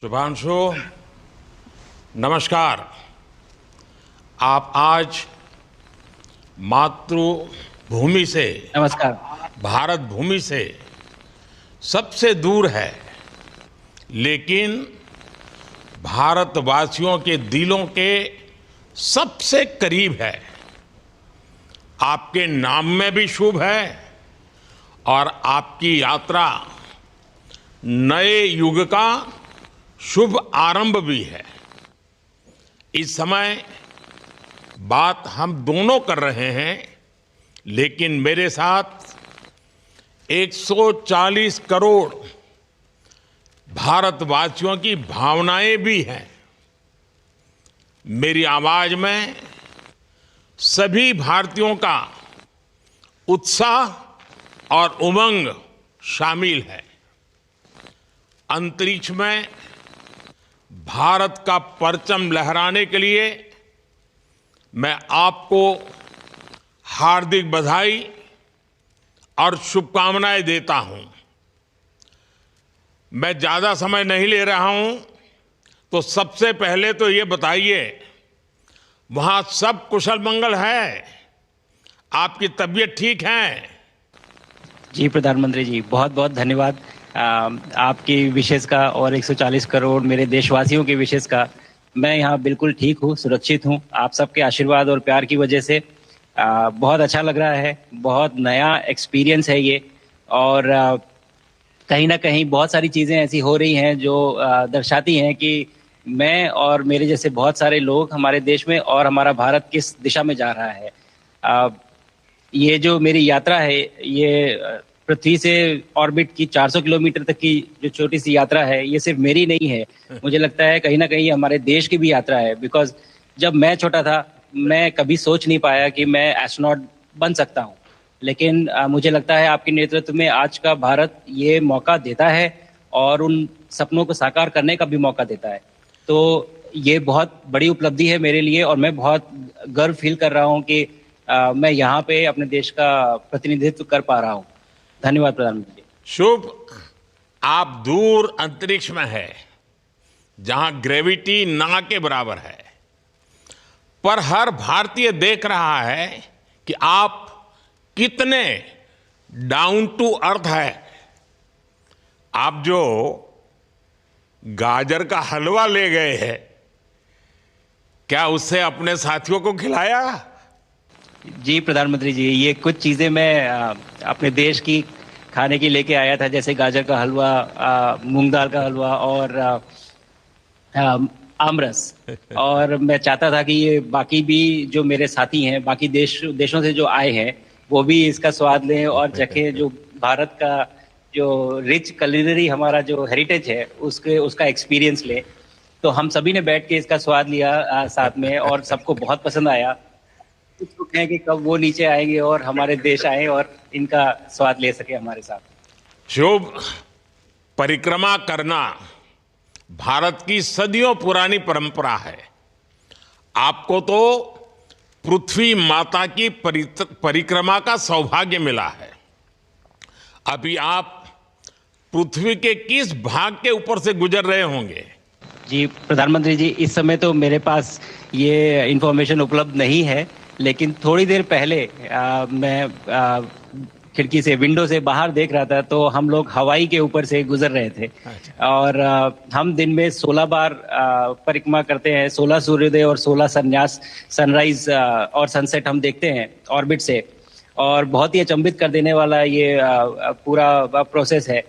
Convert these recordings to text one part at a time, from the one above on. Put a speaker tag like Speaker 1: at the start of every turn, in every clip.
Speaker 1: शुभांशु, नमस्कार। आप आज मातृभूमि से,
Speaker 2: नमस्कार।
Speaker 1: भारत भूमि से सबसे दूर है, लेकिन भारतवासियों के दिलों के सबसे करीब है। आपके नाम में भी शुभ है और आपकी यात्रा नए युग का शुभ आरंभ भी है। इस समय बात हम दोनों कर रहे हैं, लेकिन मेरे साथ 140 करोड़ भारतवासियों की भावनाएं भी हैं। मेरी आवाज में सभी भारतीयों का उत्साह और उमंग शामिल है। अंतरिक्ष में भारत का परचम लहराने के लिए मैं आपको हार्दिक बधाई और शुभकामनाएं देता हूं। मैं ज्यादा समय नहीं ले रहा हूं, तो सबसे पहले तो ये बताइए, वहां सब कुशल मंगल है? आपकी तबीयत ठीक है?
Speaker 2: जी प्रधानमंत्री जी, बहुत बहुत धन्यवाद आपकी विशेष का और 140 करोड़ मेरे देशवासियों की विशेष का। मैं यहाँ बिल्कुल ठीक हूँ, सुरक्षित हूँ। आप सबके आशीर्वाद और प्यार की वजह से बहुत अच्छा लग रहा है। बहुत नया एक्सपीरियंस है ये, और कहीं ना कहीं बहुत सारी चीज़ें ऐसी हो रही हैं जो दर्शाती हैं कि मैं और मेरे जैसे बहुत सारे लोग हमारे देश में और हमारा भारत किस दिशा में जा रहा है। ये जो मेरी यात्रा है, ये पृथ्वी से ऑर्बिट की 400 किलोमीटर तक की जो छोटी सी यात्रा है, ये सिर्फ मेरी नहीं है। मुझे लगता है कहीं ना कहीं हमारे देश की भी यात्रा है। बिकॉज जब मैं छोटा था, मैं कभी सोच नहीं पाया कि मैं एस्ट्रोनॉट बन सकता हूँ, लेकिन मुझे लगता है आपके नेतृत्व में आज का भारत ये मौका देता है और उन सपनों को साकार करने का भी मौका देता है। तो ये बहुत बड़ी उपलब्धि है मेरे लिए, और मैं बहुत गर्व फील कर रहा हूँ कि मैं यहाँ पे अपने देश का प्रतिनिधित्व कर पा रहा हूँ। धन्यवाद प्रधानमंत्री जी।
Speaker 1: शुभ। आप दूर अंतरिक्ष में है, जहां ग्रेविटी ना के बराबर है, पर हर भारतीय देख रहा है कि आप कितने डाउन टू अर्थ है। आप जो गाजर का हलवा ले गए हैं, क्या उससे अपने साथियों को खिलाया?
Speaker 2: जी प्रधानमंत्री जी, ये कुछ चीज़ें मैं अपने देश की खाने की लेके आया था, जैसे गाजर का हलवा, मूंग दाल का हलवा और आमरस। और मैं चाहता था कि ये बाकी भी जो मेरे साथी हैं, बाकी देशों से जो आए हैं, वो भी इसका स्वाद लें और चखें। जो भारत का जो रिच culinary हमारा जो हेरिटेज है, उसका एक्सपीरियंस लें। तो हम सभी ने बैठ के इसका स्वाद लिया साथ में, और सबको बहुत पसंद आया। कुछ लोग हैं कि कब वो नीचे आएंगे और हमारे देश आए और इनका स्वाद ले सके हमारे साथ।
Speaker 1: शुभ। परिक्रमा करना भारत की सदियों पुरानी परंपरा है। आपको तो पृथ्वी माता की परिक्रमा का सौभाग्य मिला है। अभी आप पृथ्वी के किस भाग के ऊपर से गुजर रहे होंगे?
Speaker 2: जी प्रधानमंत्री जी, इस समय तो मेरे पास ये इंफॉर्मेशन उपलब्ध नहीं है, लेकिन थोड़ी देर पहले मैं खिड़की से, विंडो से बाहर देख रहा था, तो हम लोग हवाई के ऊपर से गुजर रहे थे। और हम दिन में 16 बार परिक्रमा करते हैं। 16 सूर्योदय और 16 संन्यास, सनराइज और सनसेट हम देखते हैं ऑर्बिट से। और बहुत ही अचंभित कर देने वाला ये पूरा प्रोसेस है।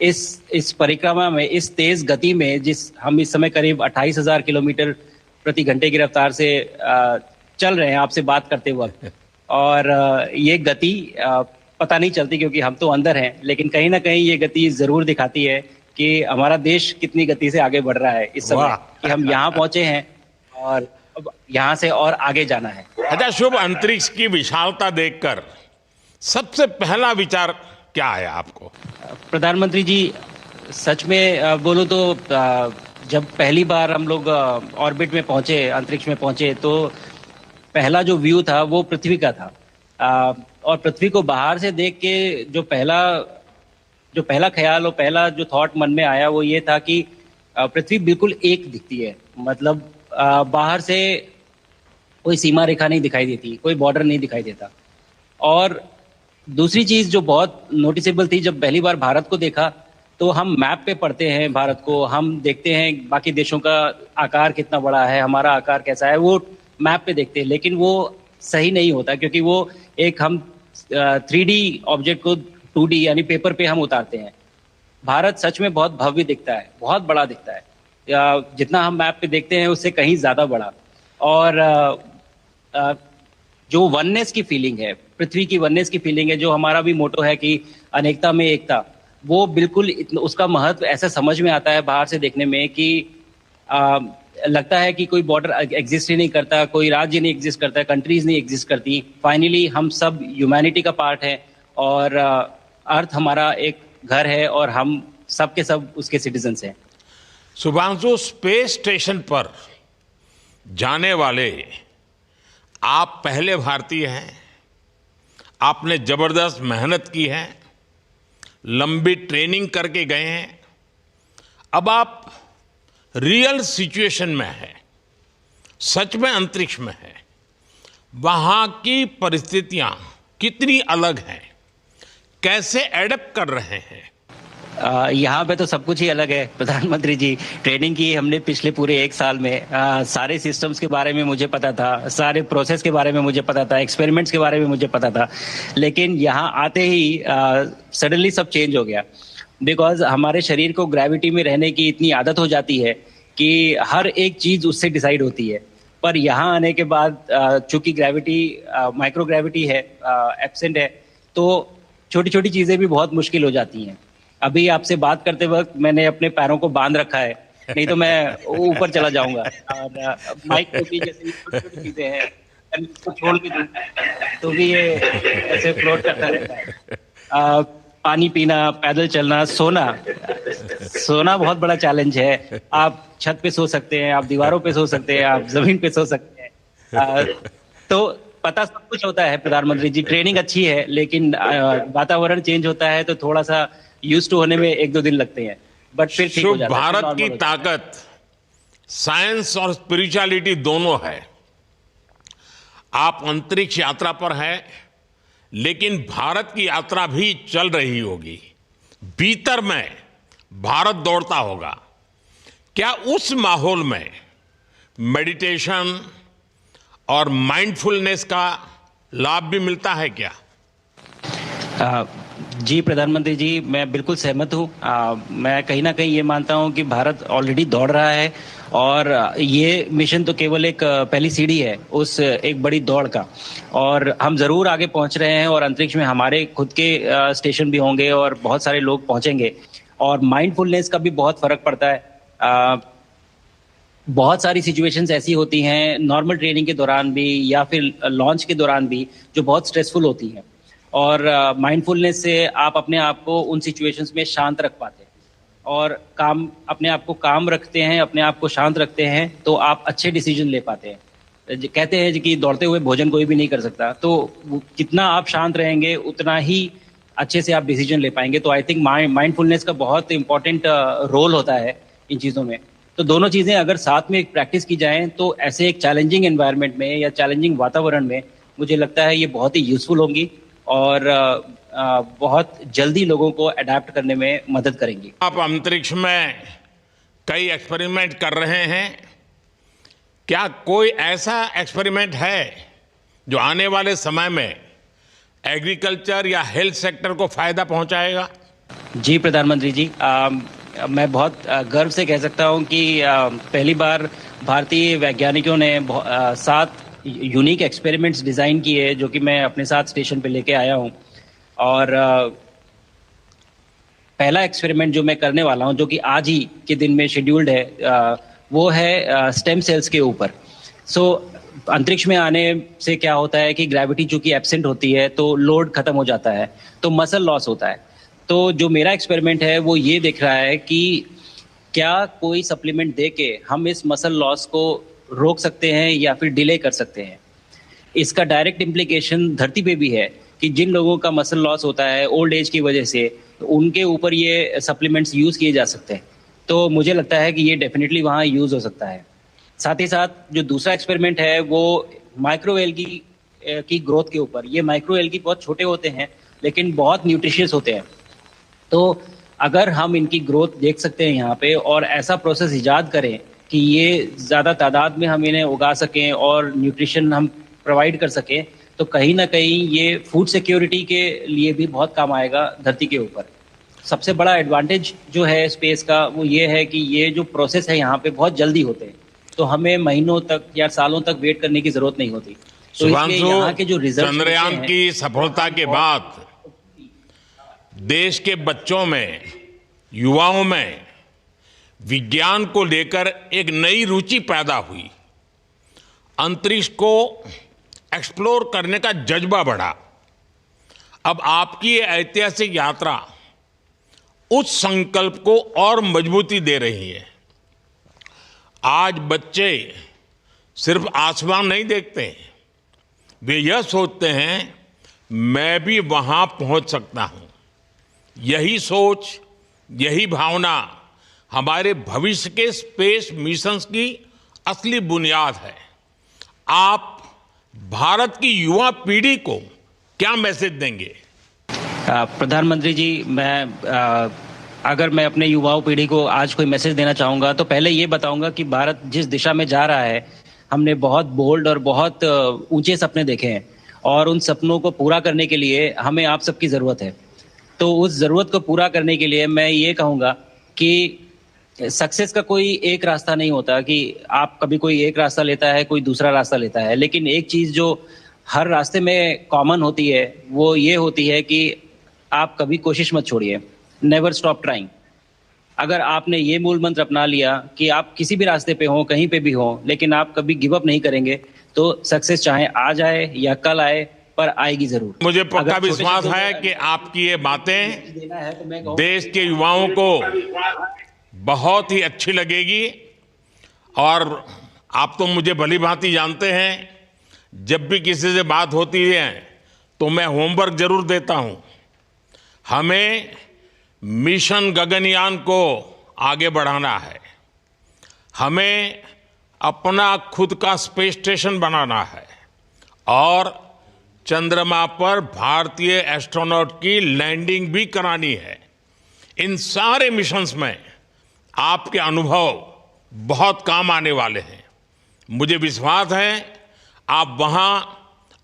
Speaker 2: इस परिक्रमा में, इस तेज गति में, जिस हम इस समय करीब 28,000 किलोमीटर प्रति घंटे की रफ्तार से चल रहे हैं आपसे बात करते वक्त, और ये गति पता नहीं चलती क्योंकि हम तो अंदर हैं, लेकिन कहीं ना कहीं ये गति जरूर दिखाती है कि हमारा देश कितनी गति से आगे बढ़ रहा है इस समय, कि हम यहाँ पहुंचे हैं और अब यहाँ से और आगे जाना है।
Speaker 1: अच्छा शुभ, अंतरिक्ष की विशालता देखकर सबसे पहला विचार क्या आया आपको?
Speaker 2: प्रधानमंत्री जी, सच में बोलो तो जब पहली बार हम लोग ऑर्बिट में पहुंचे, अंतरिक्ष में पहुंचे, तो पहला जो व्यू था वो पृथ्वी का था। और पृथ्वी को बाहर से देख के जो पहला जो पहला ख्याल और पहला जो थॉट मन में आया वो ये था कि पृथ्वी बिल्कुल एक दिखती है, मतलब बाहर से कोई सीमा रेखा नहीं दिखाई देती, कोई बॉर्डर नहीं दिखाई देता। और दूसरी चीज जो बहुत नोटिसेबल थी, जब पहली बार भारत को देखा तो हम मैप पे पढ़ते हैं भारत को, हम देखते हैं बाकी देशों का आकार कितना बड़ा है, हमारा आकार कैसा है, वो मैप पे देखते हैं, लेकिन वो सही नहीं होता क्योंकि वो एक हम 3D ऑब्जेक्ट को 2D यानी पेपर पे हम उतारते हैं। भारत सच में बहुत भव्य दिखता है, बहुत बड़ा दिखता है, जितना हम मैप पे देखते हैं उससे कहीं ज्यादा बड़ा। और जो वननेस की फीलिंग है, पृथ्वी की वननेस की फीलिंग है, जो हमारा भी मोटो है कि अनेकता में एकता, वो बिल्कुल उसका महत्व ऐसा समझ में आता है बाहर से देखने में कि लगता है कि कोई बॉर्डर एग्जिस्ट ही नहीं करता, कोई राज्य नहीं एग्जिस्ट करता, कंट्रीज नहीं एग्जिस्ट करती। फाइनली हम सब ह्यूमैनिटी का पार्ट है और अर्थ हमारा एक घर है और हम सब के सब उसके सिटीजन्स हैं।
Speaker 1: शुभांशु, स्पेस स्टेशन पर जाने वाले आप पहले भारतीय हैं। आपने जबरदस्त मेहनत की है, लंबी ट्रेनिंग करके गए हैं। अब आप रियल सिचुएशन में हैं, सच में अंतरिक्ष में हैं। वहां की परिस्थितियां कितनी अलग हैं, कैसे एडप्ट कर रहे हैं?
Speaker 2: यहाँ पे तो सब कुछ ही अलग है प्रधानमंत्री जी। ट्रेनिंग की हमने पिछले पूरे 1 साल में, सारे सिस्टम्स के बारे में मुझे पता था, सारे प्रोसेस के बारे में मुझे पता था, एक्सपेरिमेंट्स के बारे में मुझे पता था, लेकिन यहाँ आते ही सडनली सब चेंज हो गया। बिकॉज हमारे शरीर को ग्रेविटी में रहने की इतनी आदत हो जाती है कि हर एक चीज उससे डिसाइड होती है। पर यहाँ आने के बाद चूंकि ग्रेविटी माइक्रो ग्रेविटी है, एब्सेंट है, तो छोटी छोटी चीजें भी बहुत मुश्किल हो जाती हैं। अभी आपसे बात करते वक्त मैंने अपने पैरों को बांध रखा है, नहीं तो मैं ऊपर चला जाऊंगा। और माइक पे भी जैसे छोटी छोटी चीजें हैं, इसको छोड़ भी दूं तो भी ये ऐसे फ्लोट करता रहता है। पानी पीना, पैदल चलना, सोना बहुत बड़ा चैलेंज है। आप छत पे सो सकते हैं, आप दीवारों पे सो सकते हैं, आप जमीन पे सो सकते हैं। तो पता सब कुछ होता है प्रधानमंत्री जी, ट्रेनिंग अच्छी है, लेकिन वातावरण चेंज होता है तो थोड़ा सा यूज्ड टू होने में 1-2 दिन लगते हैं, बट फिर ठीक हो जाता है।
Speaker 1: भारत की ताकत साइंस और स्पिरिचुअलिटी दोनों है। आप अंतरिक्ष यात्रा पर हैं, लेकिन भारत की यात्रा भी चल रही होगी, भीतर में भारत दौड़ता होगा। क्या उस माहौल में मेडिटेशन और माइंडफुलनेस का लाभ भी मिलता है क्या?
Speaker 2: जी प्रधानमंत्री जी, मैं बिल्कुल सहमत हूँ। मैं कहीं ना कहीं ये मानता हूँ कि भारत ऑलरेडी दौड़ रहा है और ये मिशन तो केवल एक पहली सीढ़ी है उस एक बड़ी दौड़ का, और हम जरूर आगे पहुंच रहे हैं और अंतरिक्ष में हमारे खुद के स्टेशन भी होंगे और बहुत सारे लोग पहुंचेंगे। और माइंडफुलनेस का भी बहुत फर्क पड़ता है। बहुत सारी सिचुएशंस ऐसी होती हैं नॉर्मल ट्रेनिंग के दौरान भी या फिर लॉन्च के दौरान भी जो बहुत स्ट्रेसफुल होती हैं, और माइंडफुलनेस से आप अपने आप को उन सिचुएशंस में शांत रख पाते हैं और अपने आप को काम रखते हैं, अपने आप को शांत रखते हैं, तो आप अच्छे डिसीजन ले पाते हैं। कहते हैं कि दौड़ते हुए भोजन कोई भी नहीं कर सकता, तो जितना आप शांत रहेंगे उतना ही अच्छे से आप डिसीजन ले पाएंगे। तो आई थिंक माइंडफुलनेस का बहुत इंपॉर्टेंट रोल होता है इन चीज़ों में। तो दोनों चीज़ें अगर साथ में प्रैक्टिस की जाएं तो ऐसे एक चैलेंजिंग एनवायरनमेंट में या चैलेंजिंग वातावरण में मुझे लगता है ये बहुत ही यूजफुल होंगी और बहुत जल्दी लोगों को अडेप्ट करने में मदद करेंगी।
Speaker 1: आप अंतरिक्ष में कई एक्सपेरिमेंट कर रहे हैं, क्या कोई ऐसा एक्सपेरिमेंट है जो आने वाले समय में एग्रीकल्चर या हेल्थ सेक्टर को फायदा पहुंचाएगा?
Speaker 2: जी प्रधानमंत्री जी, मैं बहुत गर्व से कह सकता हूं कि पहली बार भारतीय वैज्ञानिकों ने 7 यूनिक एक्सपेरिमेंट्स डिज़ाइन किए जो कि मैं अपने साथ स्टेशन पे लेके आया हूं। और पहला एक्सपेरिमेंट जो मैं करने वाला हूं, जो कि आज ही के दिन में शेड्यूल्ड है, वो है स्टेम सेल्स के ऊपर। अंतरिक्ष में आने से क्या होता है कि ग्रेविटी चूंकि एब्सेंट होती है तो लोड खत्म हो जाता है, तो मसल लॉस होता है। तो जो मेरा एक्सपेरिमेंट है वो ये देख रहा है कि क्या कोई सप्लीमेंट दे के हम इस मसल लॉस को रोक सकते हैं या फिर डिले कर सकते हैं। इसका डायरेक्ट इम्प्लीकेशन धरती पे भी है कि जिन लोगों का मसल लॉस होता है ओल्ड एज की वजह से तो उनके ऊपर ये सप्लीमेंट्स यूज़ किए जा सकते हैं। तो मुझे लगता है कि ये डेफिनेटली वहाँ यूज़ हो सकता है। साथ ही साथ जो दूसरा एक्सपेरिमेंट है वो माइक्रो एल्गी की ग्रोथ के ऊपर। ये माइक्रो एल्गी बहुत छोटे होते हैं लेकिन बहुत न्यूट्रिशियस होते हैं। तो अगर हम इनकी ग्रोथ देख सकते हैं यहाँ पे और ऐसा प्रोसेस इजाद करें कि ये ज़्यादा तादाद में हम इन्हें उगा सकें और न्यूट्रिशन हम प्रोवाइड कर सकें, तो कहीं ना कहीं ये फूड सिक्योरिटी के लिए भी बहुत काम आएगा धरती के ऊपर। सबसे बड़ा एडवांटेज जो है स्पेस का वो ये है कि ये जो प्रोसेस है यहाँ पे बहुत जल्दी होते हैं, तो हमें महीनों तक या सालों तक वेट करने की जरूरत नहीं होती। तो इसलिए यहाँ के जो
Speaker 1: शुभांशु,
Speaker 2: रिजल्ट
Speaker 1: चंद्रयान की सफलता के बाद देश के बच्चों में, युवाओं में विज्ञान को लेकर एक नई रुचि पैदा हुई। अंतरिक्ष को एक्सप्लोर करने का जज्बा बढ़ा। अब आपकी ये ऐतिहासिक यात्रा उस संकल्प को और मजबूती दे रही है। आज बच्चे सिर्फ आसमान नहीं देखते, वे यह सोचते हैं मैं भी वहां पहुंच सकता हूं। यही सोच, यही भावना हमारे भविष्य के स्पेस मिशंस की असली बुनियाद है। आप भारत की युवा पीढ़ी को क्या मैसेज देंगे?
Speaker 2: प्रधानमंत्री जी, अगर मैं अपने युवाओं पीढ़ी को आज कोई मैसेज देना चाहूँगा तो पहले ये बताऊँगा कि भारत जिस दिशा में जा रहा है, हमने बहुत बोल्ड और बहुत ऊंचे सपने देखे हैं और उन सपनों को पूरा करने के लिए हमें आप सबकी ज़रूरत है। तो उस ज़रूरत को पूरा करने के लिए मैं ये कहूँगा कि सक्सेस का कोई एक रास्ता नहीं होता कि आप कभी कोई एक रास्ता लेता है, कोई दूसरा रास्ता लेता है, लेकिन एक चीज़ जो हर रास्ते में कॉमन होती है वो ये होती है कि आप कभी कोशिश मत छोड़िए, नेवर स्टॉप ट्राइंग। अगर आपने ये मूल मंत्र अपना लिया कि आप किसी भी रास्ते पे हो, कहीं पे भी हो, लेकिन आप कभी गिव अप नहीं करेंगे, तो सक्सेस चाहे आज आए या कल आए पर आएगी जरूर।
Speaker 1: मुझे पक्का विश्वास है कि आपकी ये बातें देश के युवाओं को बहुत ही अच्छी लगेगी। और आप तो मुझे भली भांति जानते हैं, जब भी किसी से बात होती है तो मैं होमवर्क जरूर देता हूं। हमें मिशन गगनयान को आगे बढ़ाना है, हमें अपना खुद का स्पेस स्टेशन बनाना है और चंद्रमा पर भारतीय एस्ट्रोनॉट की लैंडिंग भी करानी है। इन सारे मिशंस में आपके अनुभव बहुत काम आने वाले हैं। मुझे विश्वास है आप वहां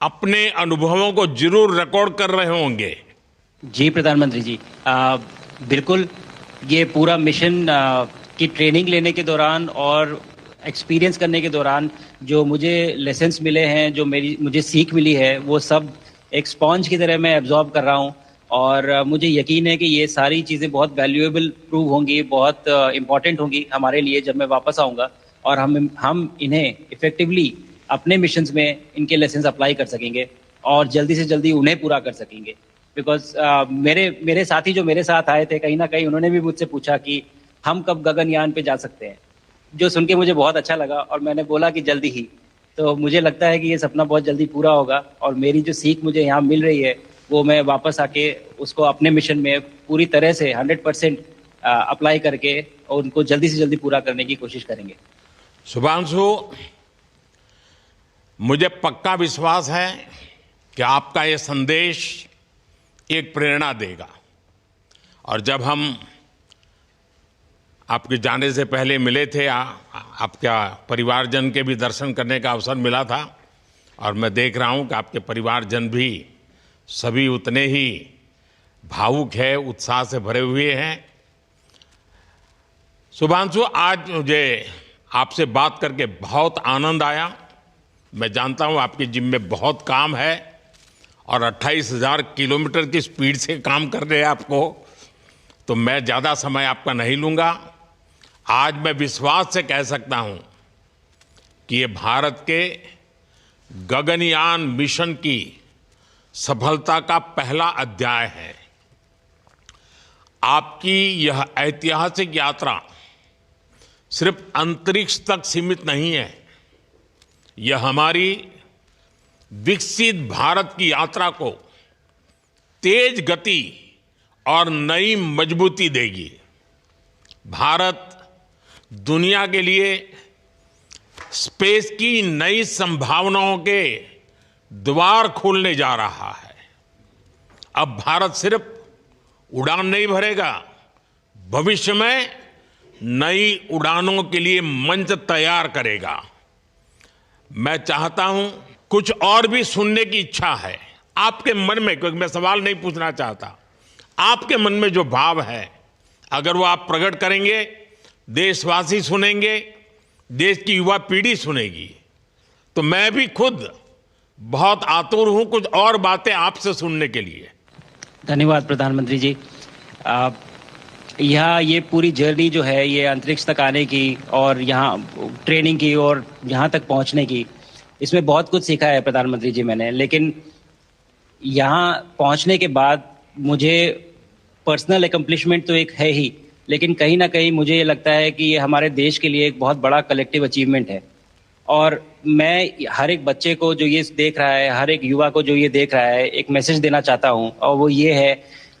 Speaker 1: अपने अनुभवों को जरूर रिकॉर्ड कर रहे होंगे।
Speaker 2: जी प्रधानमंत्री जी, बिल्कुल। ये पूरा मिशन की ट्रेनिंग लेने के दौरान और एक्सपीरियंस करने के दौरान जो मुझे लेसन्स मिले हैं, जो मुझे सीख मिली है, वो सब एक स्पॉन्ज की तरह मैं एब्जॉर्ब कर रहा हूँ और मुझे यकीन है कि ये सारी चीज़ें बहुत वैल्यूएबल प्रूव होंगी, बहुत इम्पॉर्टेंट होंगी हमारे लिए जब मैं वापस आऊँगा और हम इन्हें इफेक्टिवली अपने मिशंस में इनके लेसन्स अप्लाई कर सकेंगे और जल्दी से जल्दी उन्हें पूरा कर सकेंगे। बिकॉज मेरे साथी जो मेरे साथ आए थे, कहीं ना कहीं उन्होंने भी मुझसे पूछा कि हम कब गगनयान पे जा सकते हैं, जो सुन के मुझे बहुत अच्छा लगा और मैंने बोला कि जल्दी ही। तो मुझे लगता है कि ये सपना बहुत जल्दी पूरा होगा और मेरी जो सीख मुझे यहाँ मिल रही है वो मैं वापस आके उसको अपने मिशन में पूरी तरह से 100% अप्लाई करके और उनको जल्दी से जल्दी पूरा करने की कोशिश करेंगे।
Speaker 1: शुभांशु, मुझे पक्का विश्वास है कि आपका ये संदेश एक प्रेरणा देगा। और जब हम आपके जाने से पहले मिले थे, आपका परिवारजन के भी दर्शन करने का अवसर मिला था और मैं देख रहा हूं कि आपके परिवारजन भी सभी उतने ही भावुक है, उत्साह से भरे हुए हैं। शुभांशु, आज मुझे आपसे बात करके बहुत आनंद आया। मैं जानता हूं आपकी जिम में बहुत काम है और 28,000 किलोमीटर की स्पीड से काम कर रहे हैं आपको, तो मैं ज़्यादा समय आपका नहीं लूँगा। आज मैं विश्वास से कह सकता हूं कि ये भारत के गगनयान मिशन की सफलता का पहला अध्याय है। आपकी यह ऐतिहासिक यात्रा सिर्फ अंतरिक्ष तक सीमित नहीं है, यह हमारी विकसित भारत की यात्रा को तेज गति और नई मजबूती देगी। भारत दुनिया के लिए स्पेस की नई संभावनाओं के द्वार खोलने जा रहा है। अब भारत सिर्फ उड़ान नहीं भरेगा, भविष्य में नई उड़ानों के लिए मंच तैयार करेगा। मैं चाहता हूं, कुछ और भी सुनने की इच्छा है आपके मन में, क्योंकि मैं सवाल नहीं पूछना चाहता, आपके मन में जो भाव है अगर वो आप प्रकट करेंगे, देशवासी सुनेंगे, देश की युवा पीढ़ी सुनेगी, तो मैं भी खुद बहुत आतुर हूं कुछ और बातें आपसे सुनने के लिए।
Speaker 2: धन्यवाद प्रधानमंत्री जी। यहाँ ये पूरी जर्नी जो है, ये अंतरिक्ष तक आने की और यहाँ ट्रेनिंग की और यहाँ तक पहुँचने की, इसमें बहुत कुछ सीखा है प्रधानमंत्री जी मैंने। लेकिन यहाँ पहुँचने के बाद मुझे पर्सनल एकम्प्लिशमेंट तो एक है ही, लेकिन कहीं ना कहीं मुझे ये लगता है कि ये हमारे देश के लिए एक बहुत बड़ा कलेक्टिव अचीवमेंट है। और मैं हर एक बच्चे को जो ये देख रहा है, हर एक युवा को जो ये देख रहा है, एक मैसेज देना चाहता हूँ, और वो ये है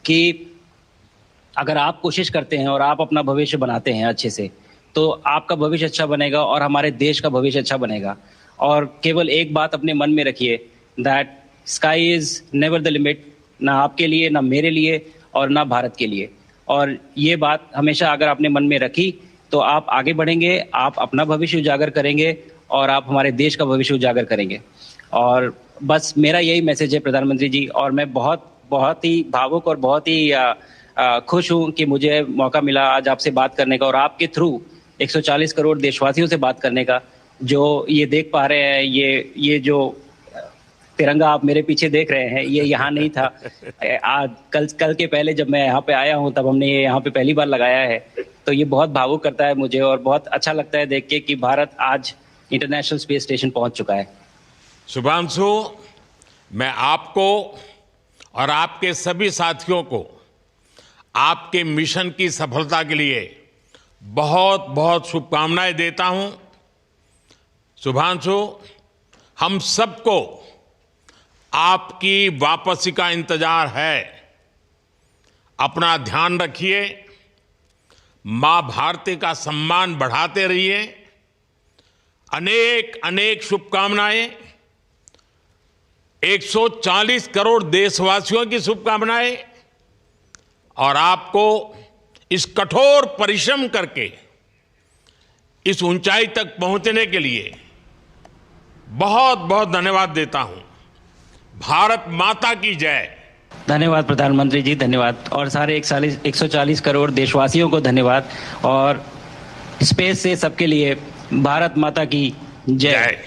Speaker 2: कि अगर आप कोशिश करते हैं और आप अपना भविष्य बनाते हैं अच्छे से, तो आपका भविष्य अच्छा बनेगा और हमारे देश का भविष्य अच्छा बनेगा। और केवल एक बात अपने मन में रखिए, that sky is never the limit, ना आपके लिए, ना मेरे लिए और ना भारत के लिए। और ये बात हमेशा अगर आपने मन में रखी तो आप आगे बढ़ेंगे, आप अपना भविष्य उजागर करेंगे और आप हमारे देश का भविष्य उजागर करेंगे। और बस मेरा यही मैसेज है प्रधानमंत्री जी। और मैं बहुत ही भावुक और बहुत ही खुश हूं कि मुझे मौका मिला आज आपसे बात करने का और आपके थ्रू 140 करोड़ देशवासियों से बात करने का। जो ये देख पा रहे हैं, ये जो तिरंगा आप मेरे पीछे देख रहे हैं, ये यहाँ नहीं था। आज कल के पहले जब मैं यहाँ पे आया हूँ तब हमने ये यहाँ पे पहली बार लगाया है। तो ये बहुत भावुक करता है मुझे और बहुत अच्छा लगता है देख के कि भारत आज इंटरनेशनल स्पेस स्टेशन पहुँच चुका है।
Speaker 1: शुभांशु, मैं आपको और आपके सभी साथियों को आपके मिशन की सफलता के लिए बहुत बहुत शुभकामनाएं देता हूं। शुभांशु, हम सबको आपकी वापसी का इंतजार है। अपना ध्यान रखिए, मां भारती का सम्मान बढ़ाते रहिए। अनेक अनेक शुभकामनाएं, 140 करोड़ देशवासियों की शुभकामनाएं, और आपको इस कठोर परिश्रम करके इस ऊंचाई तक पहुंचने के लिए बहुत बहुत धन्यवाद देता हूं। भारत माता की जय।
Speaker 2: धन्यवाद प्रधानमंत्री जी, धन्यवाद। और सारे 140 करोड़ देशवासियों को धन्यवाद। और स्पेस से सबके लिए भारत माता की जय।